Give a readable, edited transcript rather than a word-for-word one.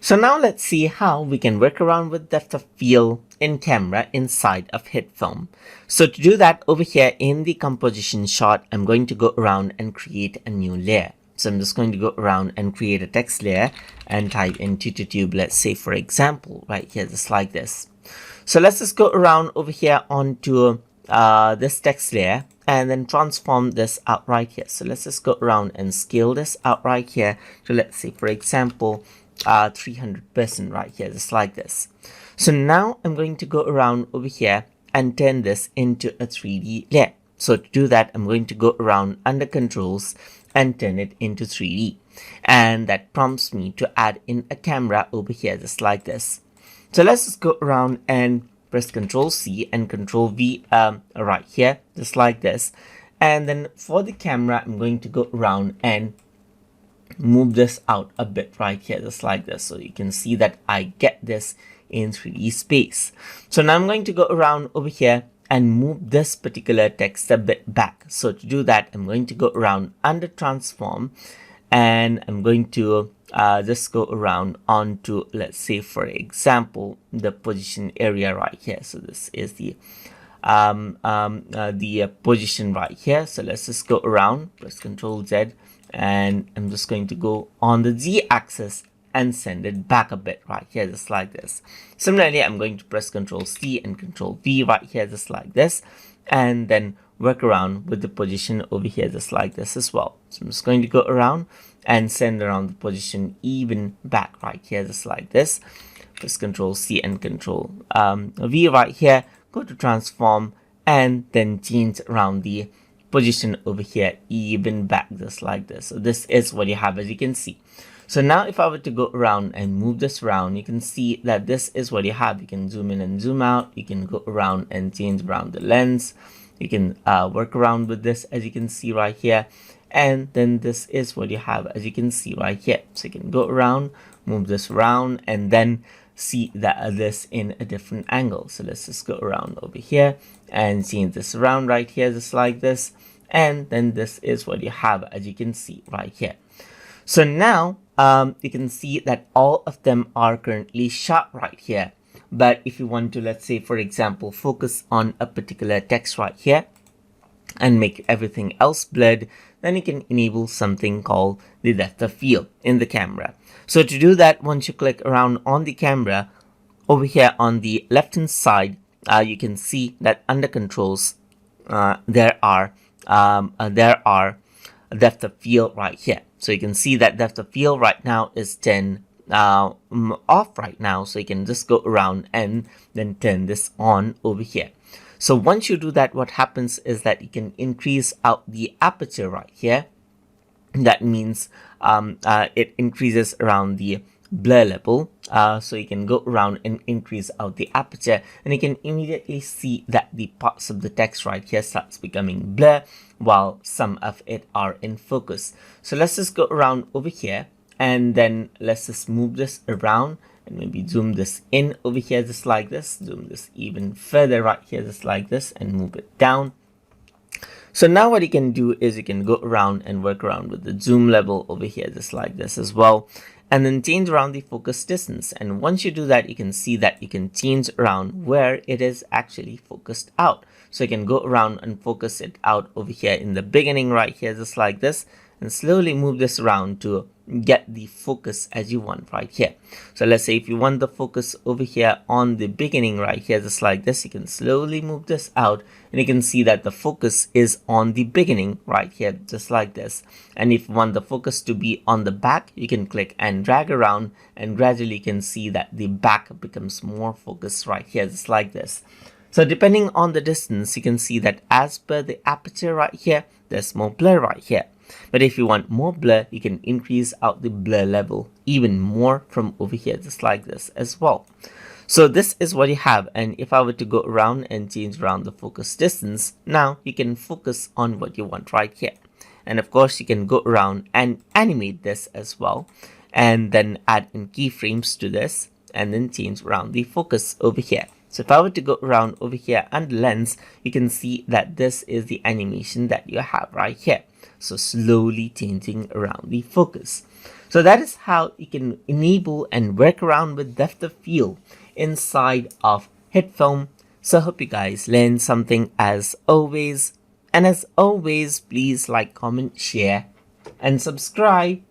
So now let's see how we can work around with depth of field in camera inside of HitFilm. So to do that, over here in the composition shot, I'm going to go around and create a new layer. So I'm just going to go around and create a text layer and type in tube, let's say for example, right here, just like this. So let's just go around over here onto this text layer and then transform this out right here. So let's just go around and scale this out right here to, let's say for example, 300% right here, just like this. So now I'm going to go around over here and turn this into a 3D layer. So to do that, I'm going to go around under controls and turn it into 3D. And that prompts me to add in a camera over here, just like this. So let's just go around and press Ctrl C and Ctrl V right here, just like this. And then for the camera, I'm going to go around and move this out a bit right here, just like this. So you can see that I get this in 3D space. So now I'm going to go around over here and move this particular text a bit back. So to do that, I'm going to go around under transform and I'm going to just go around onto, let's say for example, the position area right here. So this is the position right here. So let's just go around, press Ctrl Z, and I'm just going to go on the Z axis and send it back a bit right here, just like this. Similarly, I'm going to press Ctrl C and Ctrl V right here, just like this, and then work around with the position over here, just like this as well. So I'm just going to go around and send around the position even back right here, just like this. Press Ctrl C and Ctrl V right here, go to transform, and then change around the position over here even back, just like this. So this is what you have, as you can see. So now if I were to go around and move this around, you can see that this is what you have. You can zoom in and zoom out. You can go around and change around the lens. You can work around with this, as you can see right here. And then this is what you have, as you can see right here. So you can go around, move this around, and then see that this in a different angle. So let's just go around over here and change this around right here, just like this. And then this is what you have, as you can see right here. So now you can see that all of them are currently shot right here. But if you want to, let's say for example, focus on a particular text right here and make everything else blurred, then you can enable something called the depth of field in the camera. So to do that, once you click around on the camera, over here on the left hand side, you can see that under controls, there are depth of field right here. So you can see that depth of field right now is 10 off right now. So you can just go around and then turn this on over here. So once you do that, what happens is that you can increase out the aperture right here. That means it increases around the blur level. So you can go around and increase out the aperture, and you can immediately see that the parts of the text right here starts becoming blur while some of it are in focus. So let's just go around over here and then let's just move this around and maybe zoom this in over here, just like this. Zoom this even further right here, just like this, and move it down. So now what you can do is you can go around and work around with the zoom level over here, just like this as well, and then change around the focus distance. And once you do that, you can see that you can change around where it is actually focused out. So you can go around and focus it out over here in the beginning right here, just like this, and slowly move this around to get the focus as you want right here. So let's say if you want the focus over here on the beginning right here, just like this, you can slowly move this out and you can see that the focus is on the beginning right here, just like this. And if you want the focus to be on the back, you can click and drag around, and gradually you can see that the back becomes more focused right here, just like this. So depending on the distance, you can see that as per the aperture right here, there's more blur right here. But if you want more blur, you can increase out the blur level even more from over here, just like this as well. So this is what you have. And if I were to go around and change around the focus distance, now you can focus on what you want right here. And of course, you can go around and animate this as well, and then add in keyframes to this, and then change around the focus over here. So if I were to go around over here and lens, you can see that this is the animation that you have right here. So slowly changing around the focus. So that is how you can enable and work around with depth of field inside of HitFilm. So hope you guys learned something as always. And as always, please like, comment, share, and subscribe.